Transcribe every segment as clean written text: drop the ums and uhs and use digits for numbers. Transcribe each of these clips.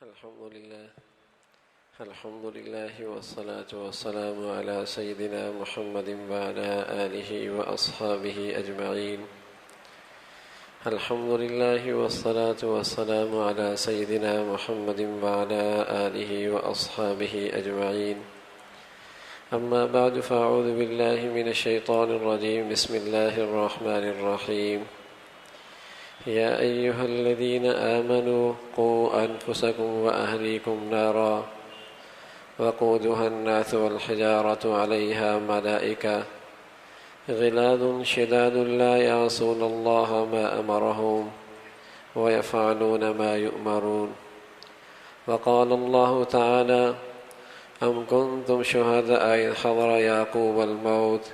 الحمد لله والصلاة والسلام على سيدنا محمد وعلى آله وأصحابه أجمعين. الحمد لله والصلاة والسلام على سيدنا محمد وعلى آله وأصحابه أجمعين. أما بعد فأعوذ بالله من الشيطان الرجيم. بسم الله الرحمن الرحيم. يا أيها الذين آمنوا قوا أنفسكم وأهليكم نارا وقودها الناس والحجارة عليها ملائكة غلاظ شداد لا يعصون الله ما أمرهم ويفعلون ما يؤمرون. وقال الله تعالى: أم كنتم شهداء إذ حضر يعقوب الموت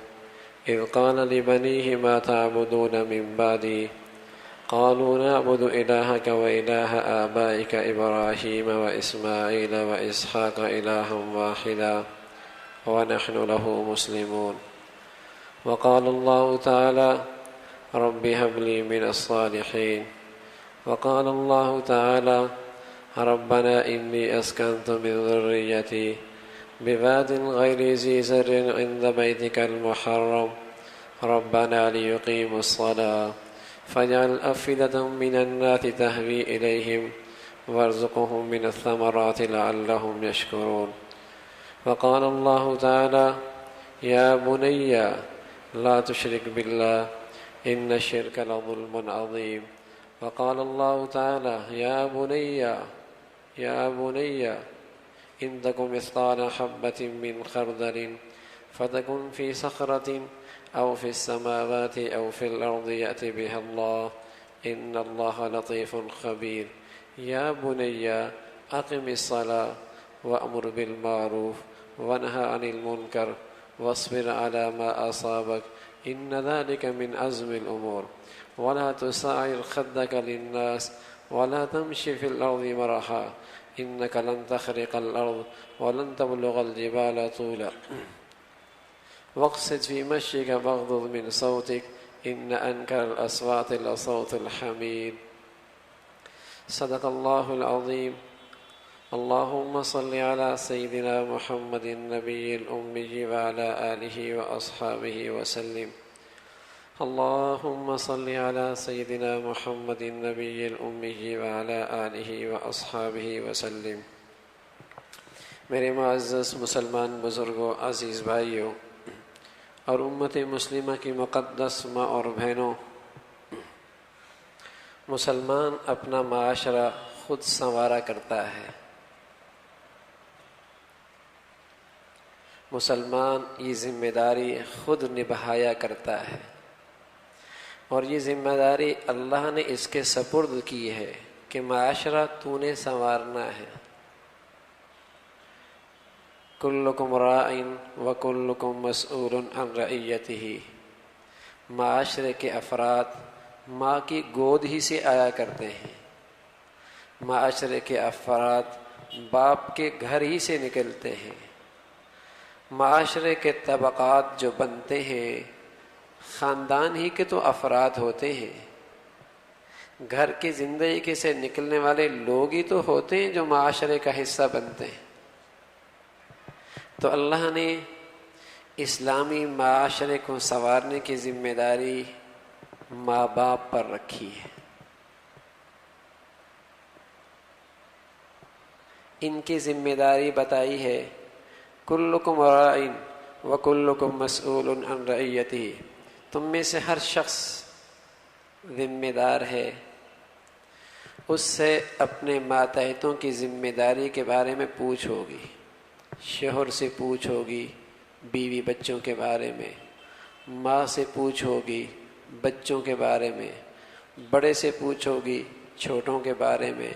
إذ قال لبنيه ما تعبدون من بعدي قالوا نعبد إلهك وإله آبائك إبراهيم وإسماعيل وإسحاق إلها واحدا ونحن له مسلمون. وقال الله تعالى: رب هب لي من الصالحين. وقال الله تعالى: ربنا إني أسكنت من ذريتي بواد غير ذي زرع عند بيتك المحرم ربنا ليقيموا الصلاة فاجعل أفئدة من الناس تهوي إليهم وارزقهم من الثمرات لعلهم يشكرون. وقال الله تعالى: يا بني لا تشرك بالله إن الشرك لظلم عظيم. وقال الله تعالى: يا بني إن تك مثقال حبة من خردل فتكن في صخرة أو في السماوات أو في الأرض يأت بها الله إن الله لطيف خبير. يا بني أقم الصلاة وأمر بالمعروف وانهى عن المنكر واصبر على ما أصابك إن ذلك من عزم الأمور. ولا تسعر خدك للناس ولا تمشي في الأرض مرحا إنك لن تخرق الأرض ولن تبلغ الجبال طولا. واقصد في مشيك واغضض من صوتك إن أنكر الأصوات لصوت الحميد. صدق الله العظيم. اللهم صل على سيدنا محمد النبي الأمي وعلى آله وأصحابه وسلم. اللهم صل على سيدنا محمد النبي الأمي وعلى آله وأصحابه وسلم. میرے معزز مسلمان بزرگوں، عزیز بھائیوں اور امت مسلمہ کی مقدس ماں اور بہنوں، مسلمان اپنا معاشرہ خود سنوارا کرتا ہے۔ مسلمان یہ ذمہ داری خود نبھایا کرتا ہے، اور یہ ذمہ داری اللہ نے اس کے سپرد کی ہے کہ معاشرہ تو نے سنوارنا ہے۔ کلکم راع وکلکم مسئول عن رعیتہ۔ معاشرے کے افراد ماں کی گود ہی سے آیا کرتے ہیں، معاشرے کے افراد باپ کے گھر ہی سے نکلتے ہیں، معاشرے کے طبقات جو بنتے ہیں خاندان ہی کے تو افراد ہوتے ہیں، گھر کی زندگی سے نکلنے والے لوگ ہی تو ہوتے ہیں جو معاشرے کا حصہ بنتے ہیں۔ تو اللہ نے اسلامی معاشرے کو سنوارنے کی ذمہ داری ماں باپ پر رکھی ہے۔ ان کی ذمہ داری بتائی ہے، کلکم راع وکلکم مسئول عن رعیتہ۔ تم میں سے ہر شخص ذمہ دار ہے، اس سے اپنے ماتحتوں کی ذمہ داری کے بارے میں پوچھ ہوگی، شوہر سے پوچھ ہوگی بیوی بچوں کے بارے میں، ماں سے پوچھ ہوگی بچوں کے بارے میں، بڑے سے پوچھ ہوگی چھوٹوں کے بارے میں،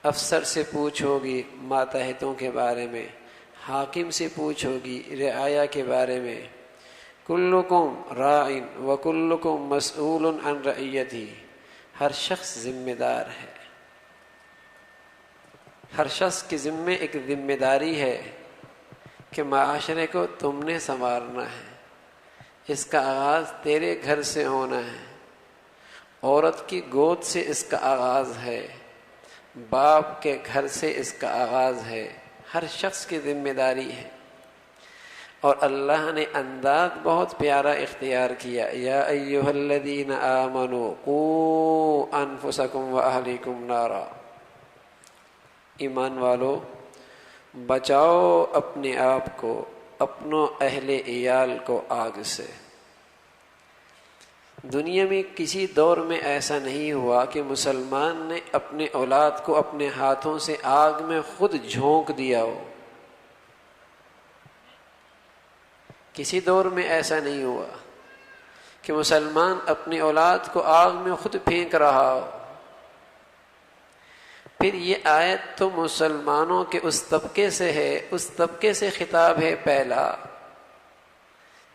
افسر سے پوچھ ہوگی ماتحتوں کے بارے میں، حاکم سے پوچھ ہوگی رعایا کے بارے میں۔ کلکم راع وکلکم مسئول عن رعیتہ۔ ہر شخص ذمہ دار ہے، ہر شخص کے ذمے ایک ذمہ داری ہے کہ معاشرے کو تم نے سنوارنا ہے، اس کا آغاز تیرے گھر سے ہونا ہے، عورت کی گود سے اس کا آغاز ہے، باپ کے گھر سے اس کا آغاز ہے، ہر شخص کی ذمہ داری ہے۔ اور اللہ نے انداز بہت پیارا اختیار کیا، یا ایھا الذین آمنوا قوا انفسکم واہلیکم نارا، ایمان والو بچاؤ اپنے آپ کو، اپنوں اہل عیال کو آگ سے۔ دنیا میں کسی دور میں ایسا نہیں ہوا کہ مسلمان نے اپنے اولاد کو اپنے ہاتھوں سے آگ میں خود جھونک دیا ہو، کسی دور میں ایسا نہیں ہوا کہ مسلمان اپنی اولاد کو آگ میں خود پھینک رہا ہو۔ پھر یہ آیت تو مسلمانوں کے اس طبقے سے ہے، اس طبقے سے خطاب ہے پہلا،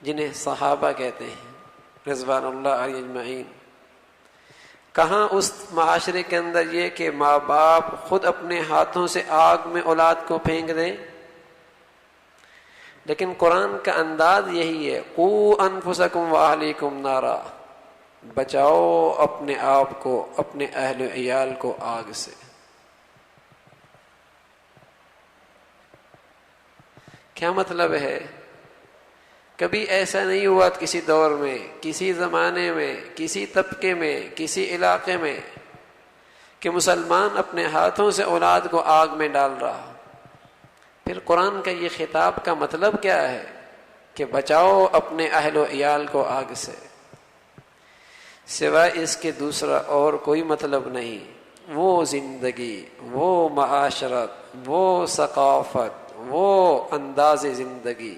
جنہیں صحابہ کہتے ہیں رضوان اللہ علیہ اجمعین۔ کہاں اس معاشرے کے اندر یہ کہ ماں باپ خود اپنے ہاتھوں سے آگ میں اولاد کو پھینک دیں، لیکن قرآن کا انداز یہی ہے، قوا انفسکم واہلیکم نارا، بچاؤ اپنے آپ کو، اپنے اہل و عیال کو آگ سے۔ کیا مطلب ہے؟ کبھی ایسا نہیں ہوا کسی دور میں، کسی زمانے میں، کسی طبقے میں، کسی علاقے میں کہ مسلمان اپنے ہاتھوں سے اولاد کو آگ میں ڈال رہا۔ پھر قرآن کا یہ خطاب کا مطلب کیا ہے کہ بچاؤ اپنے اہل و عیال کو آگ سے، سوائے اس کے دوسرا اور کوئی مطلب نہیں۔ وہ زندگی، وہ معاشرت، وہ ثقافت، وہ انداز زندگی،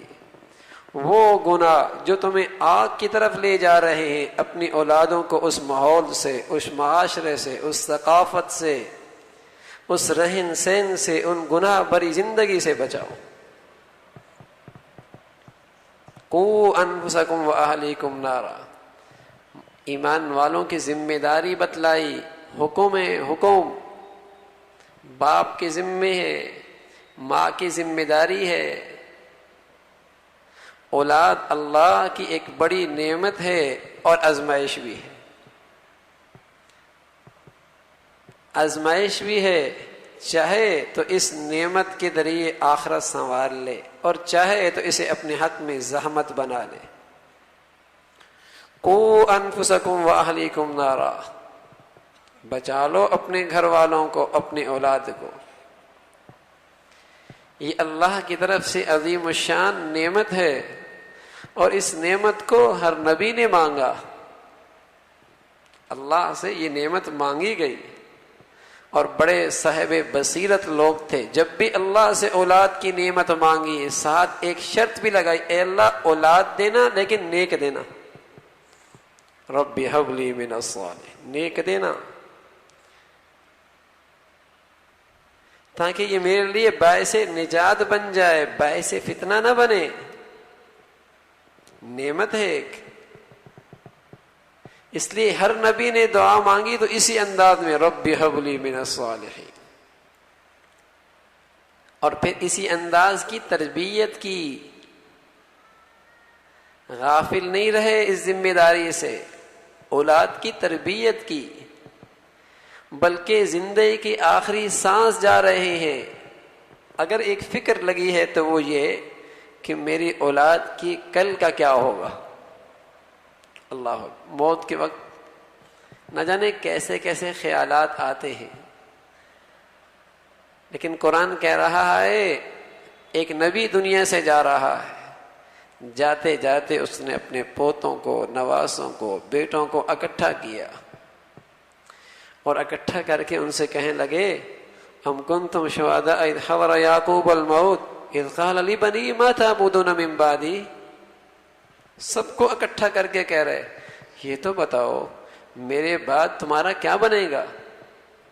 وہ گناہ جو تمہیں آگ کی طرف لے جا رہے ہیں، اپنی اولادوں کو اس ماحول سے، اس معاشرے سے، اس ثقافت سے، اس رہن سہن سے، ان گناہ بری زندگی سے بچاؤ۔ قوا انفسکم واہلیکم نارا، ایمان والوں کی ذمہ داری بتلائی، حکم ہے، حکم باپ کے ذمے ہے، ماں کی ذمہ داری ہے۔ اولاد اللہ کی ایک بڑی نعمت ہے اور آزمائش بھی ہے، آزمائش بھی ہے، چاہے تو اس نعمت کے ذریعے آخرت سنوار لے اور چاہے تو اسے اپنے حق میں زحمت بنا لے۔ قوا انفسکم واہلیکم نارا، بچا لو اپنے گھر والوں کو، اپنی اولاد کو۔ یہ اللہ کی طرف سے عظیم الشان نعمت ہے، اور اس نعمت کو ہر نبی نے مانگا، اللہ سے یہ نعمت مانگی گئی، اور بڑے صاحب بصیرت لوگ تھے، جب بھی اللہ سے اولاد کی نعمت مانگی ساتھ ایک شرط بھی لگائی، اے اللہ اولاد دینا لیکن نیک دینا، رب ہب لی من الصالحین، نیک دینا، تاکہ یہ میرے لیے باعث نجات بن جائے، باعث فتنہ نہ بنے۔ نعمت ہے ایک، اس لیے ہر نبی نے دعا مانگی تو اسی انداز میں، رب ہب لی من الصالحین، اور پھر اسی انداز کی تربیت کی، غافل نہیں رہے اس ذمہ داری سے، اولاد کی تربیت کی، بلکہ زندگی کی آخری سانس جا رہے ہیں، اگر ایک فکر لگی ہے تو وہ یہ کہ میری اولاد کی کل کا کیا ہوگا۔ اللہ، موت کے وقت نہ جانے کیسے کیسے خیالات آتے ہیں، لیکن قرآن کہہ رہا ہے ایک نبی دنیا سے جا رہا ہے، جاتے جاتے اس نے اپنے پوتوں کو، نواسوں کو، بیٹوں کو اکٹھا کیا، اور اکٹھا کر کے ان سے کہنے لگے، ام کنتم شہداء اذ حضر یعقوب الموت اذ قال لبنیہ ما تعبدون من بعدی، سب کو اکٹھا کر کے کہہ رہے یہ تو بتاؤ میرے بعد تمہارا کیا بنے گا،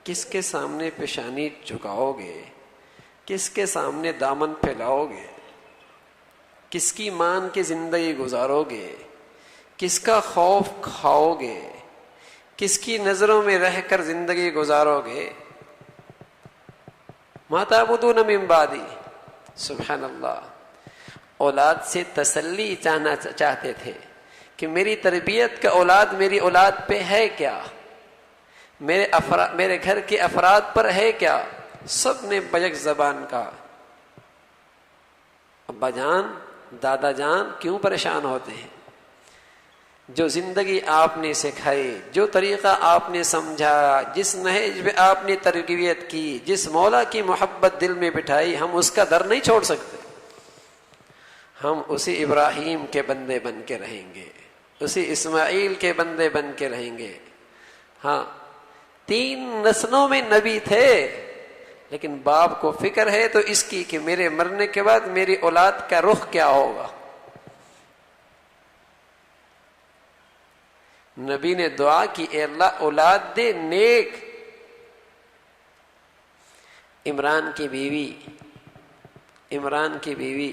کس کے سامنے پیشانی جھکاؤ گے، کس کے سامنے دامن پھیلاؤ گے، کس کی مان کی زندگی گزارو گے، کس کا خوف کھاؤ گے، کس کی نظروں میں رہ کر زندگی گزارو گے۔ ما تعبدون من بعدی، سبحان اللہ، اولاد سے تسلی چاہتے تھے کہ میری تربیت کا اولاد میری اولاد پہ ہے کیا، میرے گھر کے افراد پر ہے کیا؟ سب نے بیک زبان کہا ابا جان دادا جان کیوں پریشان ہوتے ہیں؟ جو زندگی آپ نے سکھائی، جو طریقہ آپ نے سمجھا، جس نہج پہ آپ نے تربیت کی، جس مولا کی محبت دل میں بٹھائی، ہم اس کا در نہیں چھوڑ سکتے۔ ہم اسی ابراہیم کے بندے بن کے رہیں گے، اسی اسماعیل کے بندے بن کے رہیں گے۔ ہاں 3 نسلوں میں نبی تھے، لیکن باپ کو فکر ہے تو اس کی کہ میرے مرنے کے بعد میری اولاد کا رخ کیا ہوگا۔ نبی نے دعا کی اے اللہ اولاد دے نیک۔ عمران کی بیوی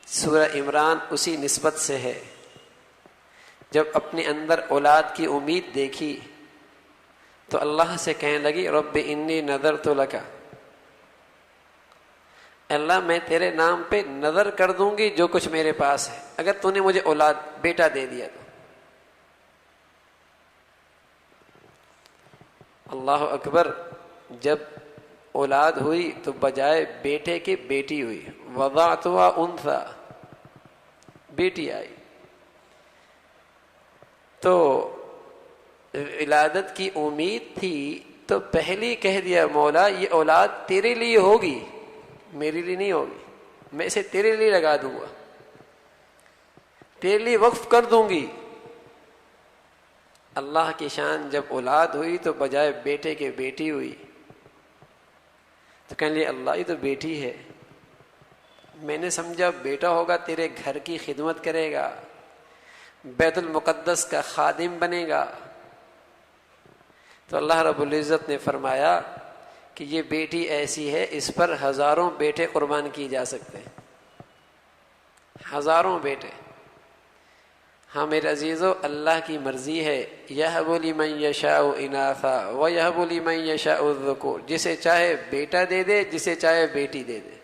سورہ عمران اسی نسبت سے ہے۔ جب اپنے اندر اولاد کی امید دیکھی تو اللہ سے کہنے لگی رب انی نذرت لک، اللہ میں تیرے نام پہ نظر کر دوں گی جو کچھ میرے پاس ہے، اگر تو نے مجھے اولاد بیٹا دے دیا تو۔ اللہ اکبر، جب اولاد ہوئی تو بجائے بیٹے کے بیٹی ہوئی، وضعتها انثى، بیٹی آئی۔ تو ولادت کی امید تھی تو پہلی کہہ دیا مولا یہ اولاد تیرے لیے ہوگی، میرے لیے نہیں ہوگی، میں اسے تیرے لیے لگا دوں گا، تیرے لیے وقف کر دوں گی۔ اللہ کی شان، جب اولاد ہوئی تو بجائے بیٹے کے بیٹی ہوئی تو کہنے لئے اللہ یہ تو بیٹی ہے، میں نے سمجھا بیٹا ہوگا تیرے گھر کی خدمت کرے گا، بیت المقدس کا خادم بنے گا۔ تو اللہ رب العزت نے فرمایا کہ یہ بیٹی ایسی ہے اس پر ہزاروں بیٹے قربان کیے جا سکتے ہیں، ہزاروں بیٹے۔ ہاں میرے عزیزو، اللہ کی مرضی ہے، یہب لمن یشاء اناثا ویہب لمن یشاء الذکور، جسے چاہے بیٹا دے دے، جسے چاہے بیٹی دے دے۔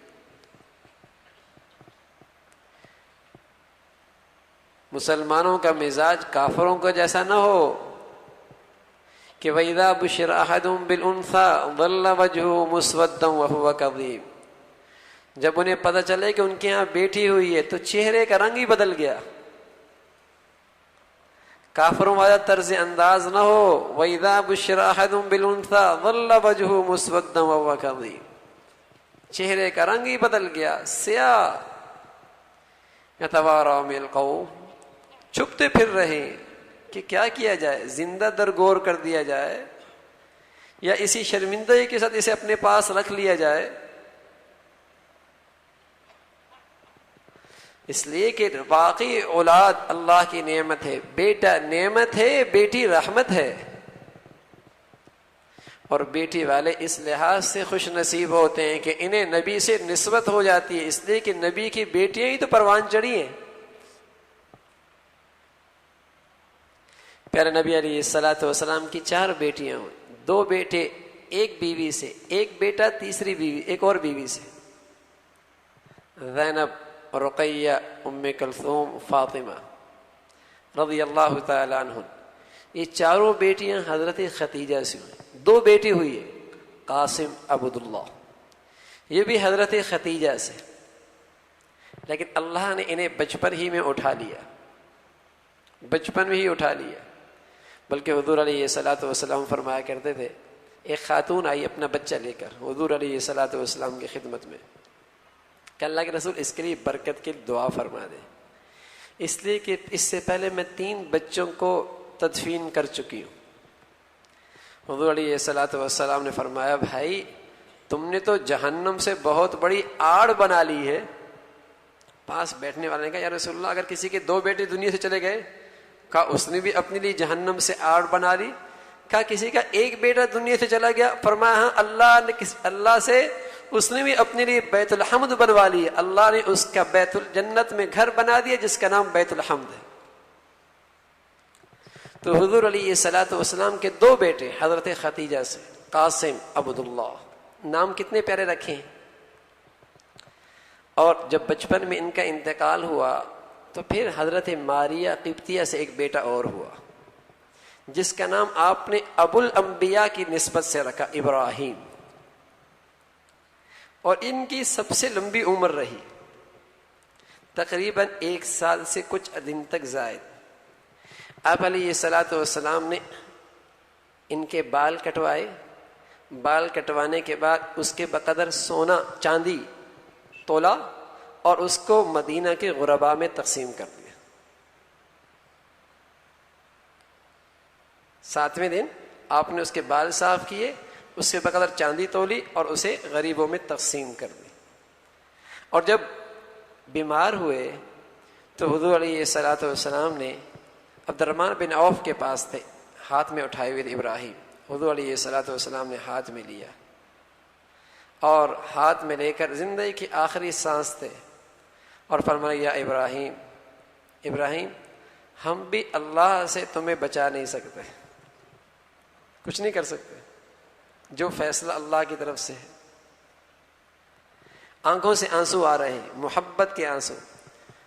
مسلمانوں کا مزاج کافروں کا جیسا نہ ہو کہ وَإِذَا بُشِّرَ أَحَدٌ بِالْأُنثَىٰ ظَلَّ وَجْهُهُ مُسْوَدًّا وَهُوَ كَظِيمٌ، جب انہیں پتہ چلے کہ ان کے ہاں بیٹی ہوئی ہے تو چہرے کا رنگ ہی بدل گیا۔ کافروں والا طرز انداز نہ ہو، وَإِذَا بُشِّرَ أَحَدٌ بِالْأُنثَىٰ ظَلَّ وَجْهُهُ مُسْوَدًّا وَهُوَ كَظِيمٌ، چہرے کا رنگ ہی بدل گیا، سیاہ۔ يَتَوَارَىٰ مِنَ الْقَوْمِ، چھپتے پھر رہے کہ کیا کیا جائے، زندہ درگور کر دیا جائے یا اسی شرمندگی کے ساتھ اسے اپنے پاس رکھ لیا جائے۔ اس لیے کہ واقعی اولاد اللہ کی نعمت ہے، بیٹا نعمت ہے، بیٹی رحمت ہے، اور بیٹی والے اس لحاظ سے خوش نصیب ہوتے ہیں کہ انہیں نبی سے نسبت ہو جاتی ہے، اس لیے کہ نبی کی بیٹیاں ہی تو پروان چڑھی ہیں۔ پیارے نبی علیہ الصلوۃ والسلام کی 4 بیٹیاں ہوئیں، 2 بیٹے ایک بیوی سے، ایک بیٹا تیسری بیوی ایک اور بیوی سے، زینب، رقیہ، ام کلثوم، فاطمہ رضی اللہ تعالی عنہن۔ یہ 4 بیٹیاں حضرت ختیجہ سے ہوئیں۔ 2 بیٹی ہوئی ہے قاسم، عبداللہ، یہ بھی حضرت ختیجہ سے، لیکن اللہ نے انہیں بچپن ہی میں اٹھا لیا، بچپن میں ہی اٹھا لیا۔ بلکہ حضور علیہ الصلوۃ والسلام فرمایا کرتے تھے، ایک خاتون آئی اپنا بچہ لے کر حضور علیہ الصلوۃ والسلام کی خدمت میں کہ اللہ کے رسول اس کے لیے برکت کی دعا فرما دے، اس لیے کہ اس سے پہلے میں 3 بچوں کو تدفین کر چکی ہوں۔ حضور علیہ الصلوۃ والسلام نے فرمایا بھائی تم نے تو جہنم سے بہت بڑی آڑ بنا لی ہے۔ پاس بیٹھنے والے نے کہا یا رسول اللہ اگر کسی کے 2 بیٹے دنیا سے چلے گئے، کہا اس نے بھی اپنے لیے جہنم سے آڑ بنا لی۔ کہا کسی کا 1 بیٹا دنیا سے چلا گیا، فرمایا ہاں اللہ سے اس نے بھی اپنے لیے بیت الحمد بنوا لی، اللہ نے اس کا بیت الجنت میں گھر بنا دیا جس کا نام بیت الحمد ہے۔ تو حضور علیہ الصلوۃ والسلام کے 2 بیٹے حضرت ختیجہ سے، قاسم، عبداللہ، نام کتنے پیارے رکھے ہیں۔ اور جب بچپن میں ان کا انتقال ہوا تو پھر حضرت ماریہ قبطیہ سے ایک بیٹا اور ہوا، جس کا نام آپ نے ابو الانبیاء کی نسبت سے رکھا، ابراہیم، اور ان کی سب سے لمبی عمر رہی، تقریباً 1 سال سے کچھ دن تک زائد۔ آپ علیہ الصلاۃ والسلام نے ان کے بال کٹوائے، بال کٹوانے کے بعد اس کے بقدر سونا چاندی تولا اور اس کو مدینہ کے غرباء میں تقسیم کر دیا۔ 7ویں دن آپ نے اس کے بال صاف کیے، اس کے بقدر چاندی تولی اور اسے غریبوں میں تقسیم کر دی۔ اور جب بیمار ہوئے تو حضور علیہ الصلاۃ والسلام نے عبد الرحمن بن عوف کے پاس تھے، ہاتھ میں اٹھائے ہوئے تھے ابراہیم، حضور علیہ الصلاۃ والسلام نے ہاتھ میں لیا اور ہاتھ میں لے کر زندگی کی آخری سانس تھے اور فرمایا یا ابراہیم، ابراہیم ہم بھی اللہ سے تمہیں بچا نہیں سکتے، کچھ نہیں کر سکتے، جو فیصلہ اللہ کی طرف سے ہے۔ آنکھوں سے آنسو آ رہے ہیں، محبت کے آنسو۔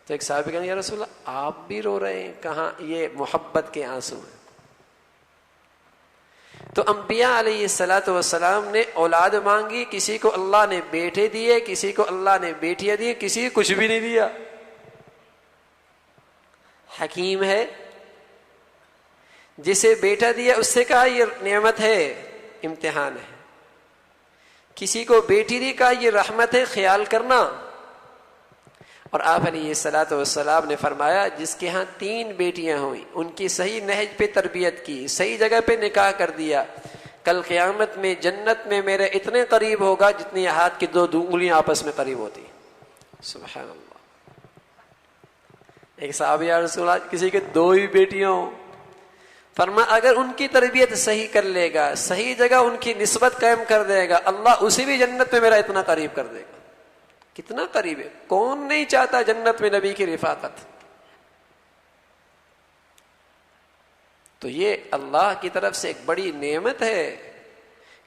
تو ایک صحابی کہنے یا رسول اللہ آپ بھی رو رہے ہیں، کہاں یہ محبت کے آنسو ہیں۔ تو انبیاء علیہ الصلاۃ والسلام نے اولاد مانگی، کسی کو اللہ نے بیٹے دیے، کسی کو اللہ نے بیٹیاں دی، کسی کو کچھ بھی نہیں دیا۔ حکیم ہے، جسے بیٹا دیا اس سے کہا یہ نعمت ہے، امتحان ہے، کسی کو بیٹی دی کہا یہ رحمت ہے، خیال کرنا۔ اور آپ علیہ الصلاۃ والسلام نے فرمایا جس کے ہاں 3 بیٹیاں ہوئیں، ان کی صحیح نہج پہ تربیت کی، صحیح جگہ پہ نکاح کر دیا، کل قیامت میں جنت میں میرے اتنے قریب ہوگا جتنی ہاتھ کی 2 انگلیاں آپس میں قریب ہوتی۔ سبحان اللہ۔ ایک صحابی یا رسول اللہ کسی کے 2 ہی بیٹیاں ہوں، فرمایا اگر ان کی تربیت صحیح کر لے گا، صحیح جگہ ان کی نسبت قائم کر دے گا، اللہ اسے بھی جنت میں میرا اتنا قریب کر دے گا۔ کتنا قریب ہے، کون نہیں چاہتا جنت میں نبی کی رفاقت؟ تو یہ اللہ کی طرف سے ایک بڑی نعمت ہے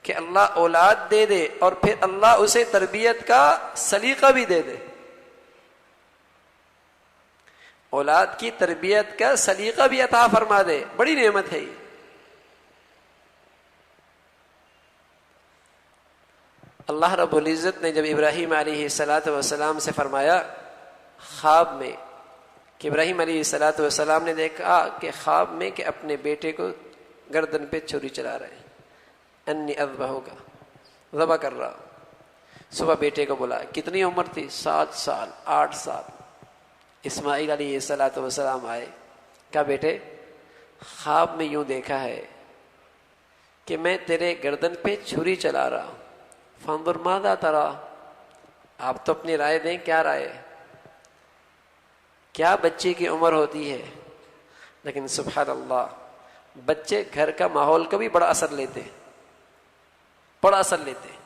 کہ اللہ اولاد دے دے اور پھر اللہ اسے تربیت کا سلیقہ بھی دے دے، اولاد کی تربیت کا سلیقہ بھی عطا فرما دے، بڑی نعمت ہے یہ۔ اللہ رب العزت نے جب ابراہیم علیہ الصلاۃ والسلام سے فرمایا خواب میں کہ ابراہیم علیہ الصلاۃ والسلام نے دیکھا کہ خواب میں کہ اپنے بیٹے کو گردن پہ چھری چلا رہے ہیں، انی اذبحک، ذبح کر رہا۔ صبح بیٹے کو بولا، کتنی عمر تھی؟ 7 سال 8 سال۔ اسماعیل علیہ الصلاۃ والسلام آئے، کہا بیٹے خواب میں یوں دیکھا ہے کہ میں تیرے گردن پہ چھری چلا رہا ہوں، فانظر ماذا ترى، آپ تو اپنی رائے دیں، کیا رائے ہے؟ کیا بچے کی عمر ہوتی ہے؟ لیکن سبحان اللہ، بچے گھر کا ماحول کا بھی بڑا اثر لیتے، بڑا اثر لیتے۔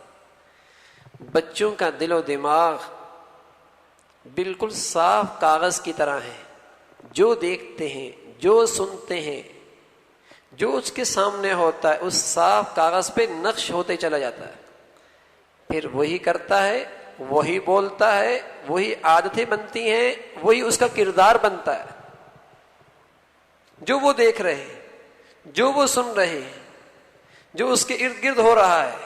بچوں کا دل و دماغ بالکل صاف کاغذ کی طرح ہے، جو دیکھتے ہیں، جو سنتے ہیں، جو اس کے سامنے ہوتا ہے اس صاف کاغذ پہ نقش ہوتے چلا جاتا ہے، پھر وہی کرتا ہے، وہی بولتا ہے، وہی عادتیں بنتی ہیں، وہی اس کا کردار بنتا ہے۔ جو وہ دیکھ رہے ہیں، جو وہ سن رہے ہیں، جو اس کے ارد گرد ہو رہا ہے،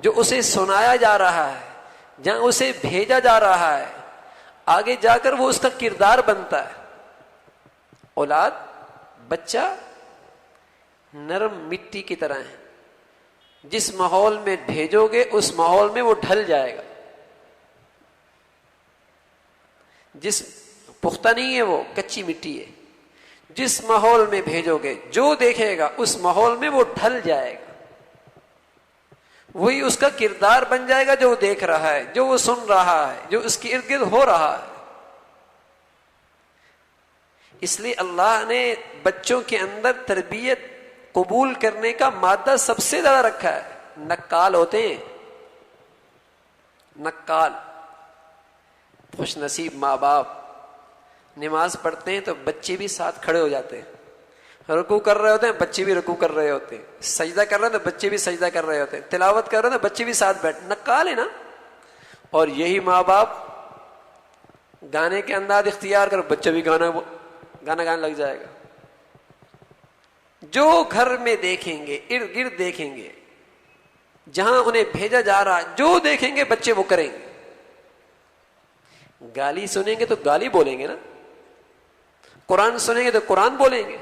جو اسے سنایا جا رہا ہے، جہاں اسے بھیجا جا رہا ہے، آگے جا کر وہ اس کا کردار بنتا ہے۔ اولاد، بچہ نرم مٹی کی طرح ہے، جس ماحول میں بھیجو گے اس ماحول میں وہ ڈھل جائے گا، جس پختہ نہیں ہے وہ کچی مٹی ہے، جس ماحول میں بھیجو گے جو دیکھے گا اس ماحول میں وہ ڈھل جائے گا، وہی اس کا کردار بن جائے گا، جو وہ دیکھ رہا ہے، جو وہ سن رہا ہے، جو اس کے ارد گرد ہو رہا ہے۔ اس لیے اللہ نے بچوں کے اندر تربیت قبول کرنے کا مادہ سب سے زیادہ رکھا ہے۔ نقال ہوتے ہیں، نقال، خوش نصیب ماں باپ نماز پڑھتے ہیں تو بچے بھی ساتھ کھڑے ہو جاتے ہیں، رکوع کر رہے ہوتے ہیں بچے بھی رکوع کر رہے ہوتے ہیں، سجدہ کر رہے ہیں تو بچے بھی سجدہ کر رہے ہوتے ہیں، تلاوت کر رہے ہیں تو بچے بھی ساتھ بیٹھ، نقال ہے نا۔ اور یہی ماں باپ گانے کے انداز اختیار کر، بچہ بھی گانا گانے لگ جائے گا۔ جو گھر میں دیکھیں گے، ارد گرد دیکھیں گے، جہاں انہیں بھیجا جا رہا، جو دیکھیں گے بچے وہ کریں گے۔ گالی سنیں گے تو گالی بولیں گے نا، قرآن سنیں گے تو قرآن بولیں گے،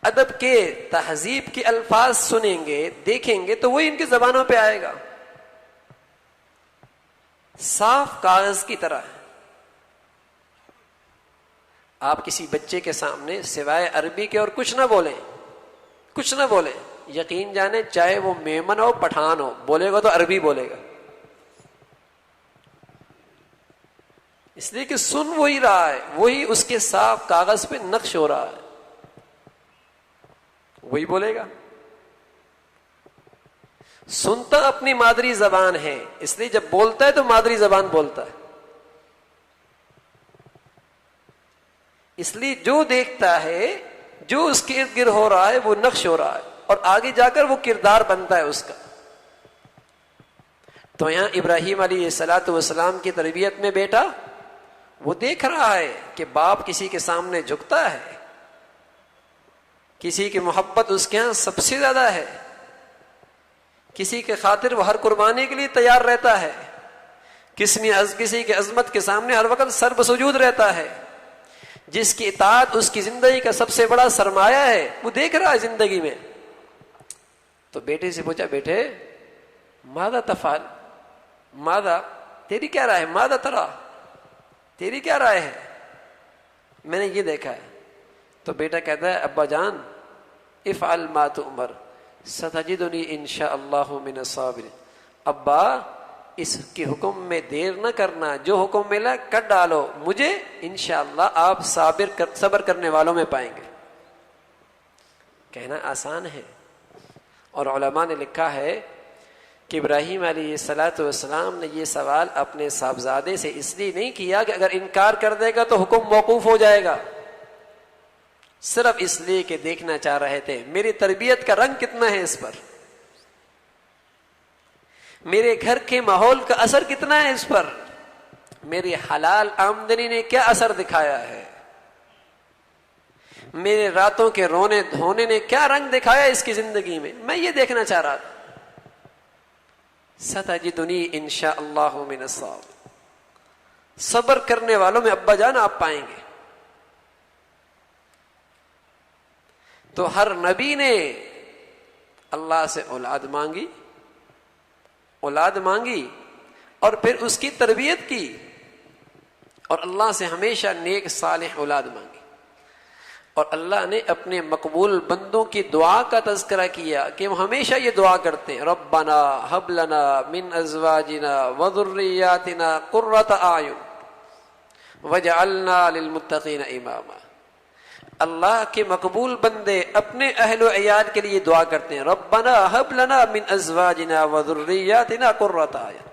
ادب کے تہذیب کے الفاظ سنیں گے دیکھیں گے تو وہی ان کی زبانوں پہ آئے گا، صاف کاغذ کی طرح۔ آپ کسی بچے کے سامنے سوائے عربی کے اور کچھ نہ بولیں، کچھ نہ بولیں، یقین جانیں چاہے وہ میمن ہو پٹھان ہو، بولے گا تو عربی بولے گا، اس لیے کہ سن وہی رہا ہے، وہی اس کے صاف کاغذ پہ نقش ہو رہا ہے، وہی بولے گا۔ سنتا اپنی مادری زبان ہے، اس لیے جب بولتا ہے تو مادری زبان بولتا ہے، اس لیے جو دیکھتا ہے، جو اس کے ارد گرد ہو رہا ہے وہ نقش ہو رہا ہے، اور آگے جا کر وہ کردار بنتا ہے اس کا۔ تو یہاں ابراہیم علیہ الصلوۃ والسلام کی تربیت میں بیٹا وہ دیکھ رہا ہے کہ باپ کسی کے سامنے جھکتا ہے، کسی کی محبت اس کے ہاں سب سے زیادہ ہے، کسی کے خاطر وہ ہر قربانی کے لیے تیار رہتا ہے، کسی کی عظمت کے سامنے ہر وقت سر بسجود رہتا ہے، جس کی اطاعت اس کی زندگی کا سب سے بڑا سرمایہ ہے، وہ دیکھ رہا ہے زندگی میں۔ تو بیٹے سے پوچھا، بیٹے ماذا تفعل، ماذا، تیری کیا رائے ہے، ماذا ترى، تیری کیا رائے ہے، میں نے یہ دیکھا ہے۔ تو بیٹا کہتا ہے، ابا جان افعل ما تؤمر ستجدنی انشاء اللہ من الصابرین، ابا اس کے حکم میں دیر نہ کرنا، جو حکم ملا کر ڈالو، مجھے انشاءاللہ آپ صبر کرنے والوں میں پائیں گے۔ کہنا آسان ہے، اور علماء نے لکھا ہے کہ ابراہیم علیہ الصلوۃ والسلام نے یہ سوال اپنے صاحبزادے سے اس لیے نہیں کیا کہ اگر انکار کر دے گا تو حکم موقوف ہو جائے گا، صرف اس لیے کہ دیکھنا چاہ رہے تھے میری تربیت کا رنگ کتنا ہے اس پر، میرے گھر کے ماحول کا اثر کتنا ہے اس پر، میری حلال آمدنی نے کیا اثر دکھایا ہے، میرے راتوں کے رونے دھونے نے کیا رنگ دکھایا اس کی زندگی میں یہ دیکھنا چاہ رہا تھا۔ ستجدنی انشاء اللہ من الصابرین، صبر کرنے والوں میں ابا جان آپ پائیں گے۔ تو ہر نبی نے اللہ سے اولاد مانگی، اولاد مانگی اور پھر اس کی تربیت کی، اور اللہ سے ہمیشہ نیک صالح اولاد مانگی، اور اللہ نے اپنے مقبول بندوں کی دعا کا تذکرہ کیا کہ وہ ہمیشہ یہ دعا کرتے ہیں، ربنا ہب لنا من ازواجنا وذریاتنا قرۃ اعین وجعلنا للمتقین اماما۔ اللہ کے مقبول بندے اپنے اہل و عیال کے لیے دعا کرتے ہیں، ربنا ہب لنا من ازواجنا وذریاتنا قرۃ اعین،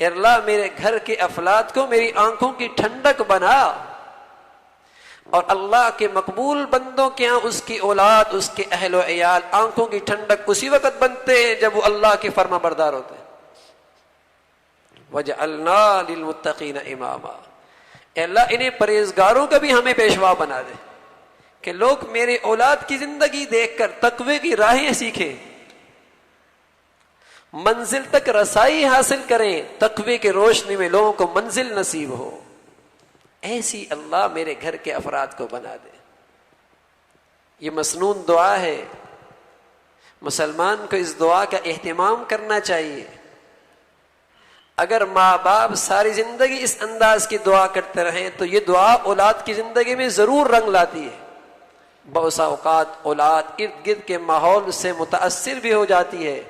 اے اللہ میرے گھر کے افراد کو میری آنکھوں کی ٹھنڈک بنا۔ اور اللہ کے مقبول بندوں کے ہاں اس کی اولاد، اس کے اہل و عیال آنکھوں کی ٹھنڈک اسی وقت بنتے ہیں جب وہ اللہ کے فرما بردار ہوتے ہیں۔ وجعلنا للمتقین اماما، اے اللہ انہیں پرہیزگاروں کا بھی ہمیں پیشوا بنا دے کہ لوگ میرے اولاد کی زندگی دیکھ کر تقوی کی راہیں سیکھیں، منزل تک رسائی حاصل کریں، تقوی کی روشنی میں لوگوں کو منزل نصیب ہو، ایسی اللہ میرے گھر کے افراد کو بنا دے۔ یہ مسنون دعا ہے، مسلمان کو اس دعا کا اہتمام کرنا چاہیے۔ اگر ماں باپ ساری زندگی اس انداز کی دعا کرتے رہیں تو یہ دعا اولاد کی زندگی میں ضرور رنگ لاتی ہے۔ بعض اوقات اولاد ارد گرد کے ماحول سے متاثر بھی ہو جاتی ہے،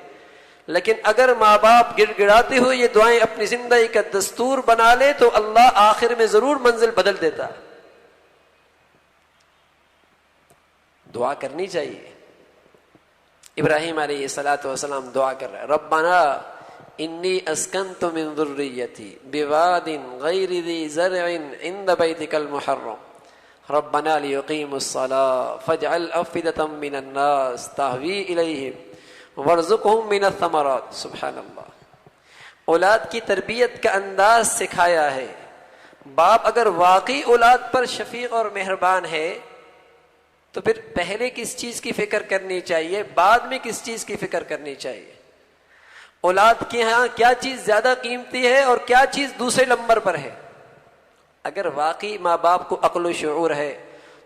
لیکن اگر ماں باپ گڑ گڑاتے ہوئے یہ دعائیں اپنی زندگی کا دستور بنا لے تو اللہ آخر میں ضرور منزل بدل دیتا۔ دعا کرنی چاہیے۔ ابراہیم علیہ الصلوۃ والسلام دعا کر رہے ہیں، ربنا انی اسکنت من ذریتی بواد غیر ذی زرع عند بیتک المحرم ربنا لیقیموا الصلاة فاجعل افئدة من الناس تہوی الیہم وارزقہم من الثمرات۔ سبحان اللہ، اولاد کی تربیت کا انداز سکھایا ہے۔ باپ اگر واقعی اولاد پر شفیق اور مہربان ہے تو پھر پہلے کس چیز کی فکر کرنی چاہیے، بعد میں کس چیز کی فکر کرنی چاہیے؟ اولاد کے ہاں کیا چیز زیادہ قیمتی ہے اور کیا چیز دوسرے نمبر پر ہے؟ اگر واقعی ماں باپ کو عقل و شعور ہے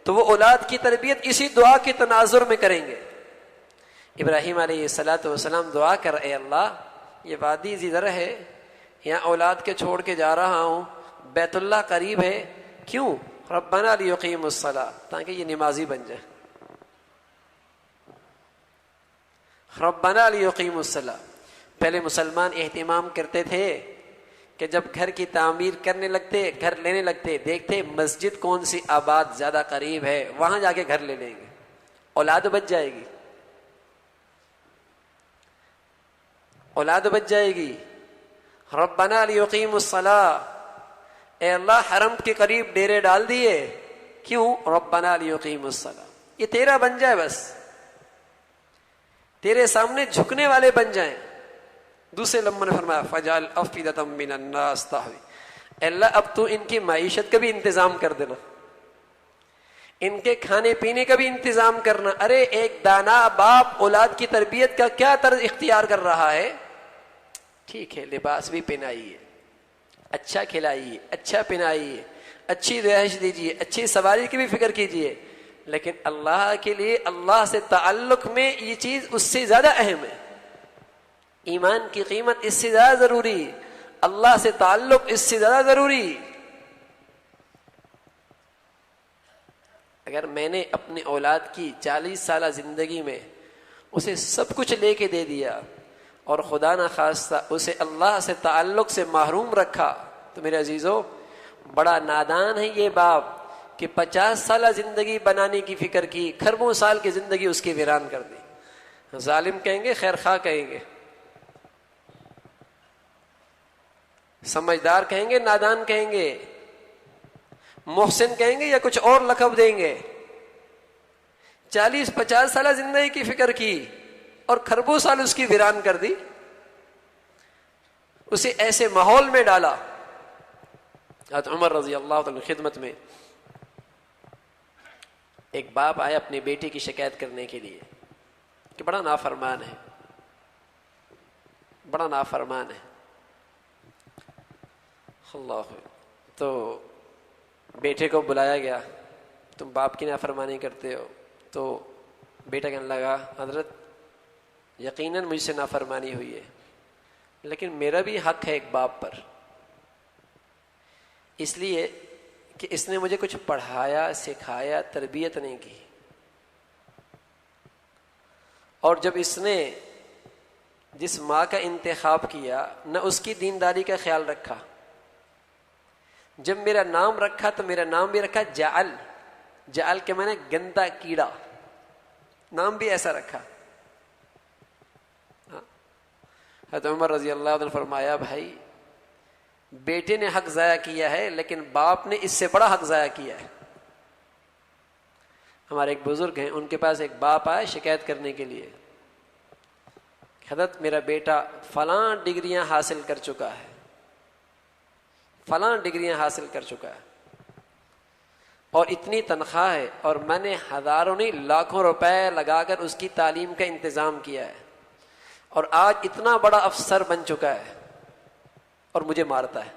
تو وہ اولاد کی تربیت اسی دعا کے تناظر میں کریں گے۔ ابراہیم علیہ السلام دعا کر، اے اللہ یہ وادی زر ہے، یہاں اولاد کے چھوڑ کے جا رہا ہوں، بیت اللہ قریب ہے، کیوں؟ ربنا لیقیموا الصلاۃ، تاکہ یہ نمازی بن جائے۔ ربنا لیقیموا الصلاۃ۔ پہلے مسلمان اہتمام کرتے تھے کہ جب گھر کی تعمیر کرنے لگتے، گھر لینے لگتے، دیکھتے مسجد کون سی آباد زیادہ قریب ہے، وہاں جا کے گھر لے لیں گے، اولاد بچ جائے گی، اولاد بچ جائے گی۔ ربنا لیقیموا الصلاۃ، اے اللہ حرم کے قریب ڈیرے ڈال دیے، کیوں؟ ربنا لیقیموا الصلاۃ، یہ تیرا بن جائے، بس تیرے سامنے جھکنے والے بن جائیں۔ دوسرے نمبر نے فرمایا فجعل افئدۃ من الناس تہوی، اے اللہ اب تو ان کی معیشت کا بھی انتظام کر دینا، ان کے کھانے پینے کا بھی انتظام کرنا۔ ارے ایک دانا باپ اولاد کی تربیت کا کیا طرز اختیار کر رہا ہے؟ ٹھیک ہے لباس بھی پہنائیے، اچھا کھلائیے، اچھا پہنائیے، اچھی رہائش دیجیے، اچھی سواری کی بھی فکر کیجیے، لیکن اللہ کے لیے اللہ سے تعلق میں یہ چیز اس سے زیادہ اہم ہے۔ ایمان کی قیمت اس سے زیادہ ضروری، اللہ سے تعلق اس سے زیادہ ضروری۔ اگر میں نے اپنے اولاد کی 40 سالہ زندگی میں اسے سب کچھ لے کے دے دیا اور خدا نہ خواستہ اسے اللہ سے تعلق سے محروم رکھا، تو میرے عزیزو بڑا نادان ہے یہ باپ کہ 50 سالہ زندگی بنانے کی فکر کی، کھربوں سال کی زندگی اس کی ویران کر دی۔ ظالم کہیں گے، خیر خواہ کہیں گے، سمجھدار کہیں گے، نادان کہیں گے، محسن کہیں گے یا کچھ اور لقب دیں گے۔ 40-50 سالہ زندگی کی فکر کی اور کھربوں سال اس کی ویران کر دی، اسے ایسے ماحول میں ڈالا۔ حضرت عمر رضی اللہ عنہ کی خدمت میں ایک باپ آیا اپنی بیٹی کی شکایت کرنے کے لیے کہ بڑا نافرمان ہے، بڑا نافرمان ہے۔ اللہ، تو بیٹے کو بلایا گیا، تم باپ کی نافرمانی کرتے ہو؟ تو بیٹا کہنے لگا حضرت یقیناً مجھ سے نافرمانی ہوئی ہے، لیکن میرا بھی حق ہے ایک باپ پر، اس لیے کہ اس نے مجھے کچھ پڑھایا، سکھایا، تربیت نہیں کی، اور جب اس نے جس ماں کا انتخاب کیا نہ اس کی دینداری کا خیال رکھا، جب میرا نام رکھا تو میرا نام بھی رکھا جعل، جعل کے معنی گندا کیڑا، نام بھی ایسا رکھا۔ حضرت عمر رضی اللہ عنہ نے فرمایا بھائی بیٹے نے حق ضائع کیا ہے لیکن باپ نے اس سے بڑا حق ضائع کیا ہے۔ ہمارے ایک بزرگ ہیں، ان کے پاس ایک باپ آئے شکایت کرنے کے لیے، حضرت میرا بیٹا فلاں ڈگریاں حاصل کر چکا ہے، فلاں ڈگریاں حاصل کر چکا ہے اور اتنی تنخواہ ہے، اور میں نے ہزاروں نہیں لاکھوں روپے لگا کر اس کی تعلیم کا انتظام کیا ہے، اور آج اتنا بڑا افسر بن چکا ہے اور مجھے مارتا ہے۔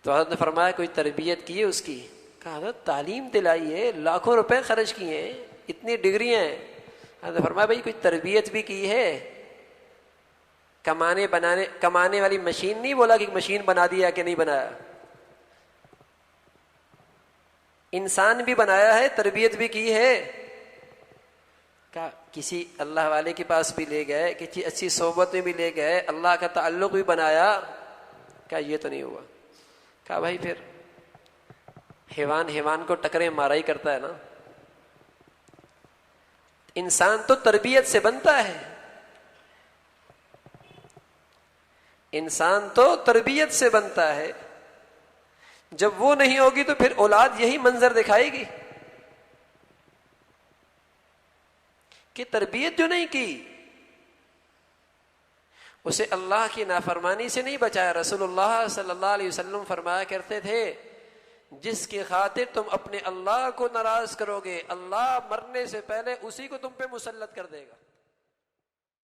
تو حضرت نے فرمایا کوئی تربیت کی ہے اس کی؟ کہا حضرت تعلیم دلائی ہے، لاکھوں روپے خرچ کیے ہیں، اتنی ڈگریاں ہیں۔ حضرت نے فرمایا بھائی کوئی تربیت بھی کی ہے؟ کمانے والی مشین نہیں بولا کہ مشین بنا دیا کہ نہیں بنایا، انسان بھی بنایا ہے، تربیت بھی کی ہے۔ کہا کسی اللہ والے کے پاس بھی لے گئے، کسی اچھی صحبت میں بھی لے گئے، اللہ کا تعلق بھی بنایا؟ کہا یہ تو نہیں ہوا۔ کہا بھائی پھر حیوان کو ٹکریں مارا ہی کرتا ہے نا، انسان تو تربیت سے بنتا ہے، انسان تو تربیت سے بنتا ہے، جب وہ نہیں ہوگی تو پھر اولاد یہی منظر دکھائے گی کہ تربیت جو نہیں کی اسے اللہ کی نافرمانی سے نہیں بچایا۔ رسول اللہ صلی اللہ علیہ وسلم فرمایا کرتے تھے جس کی خاطر تم اپنے اللہ کو ناراض کرو گے، اللہ مرنے سے پہلے اسی کو تم پہ مسلط کر دے گا۔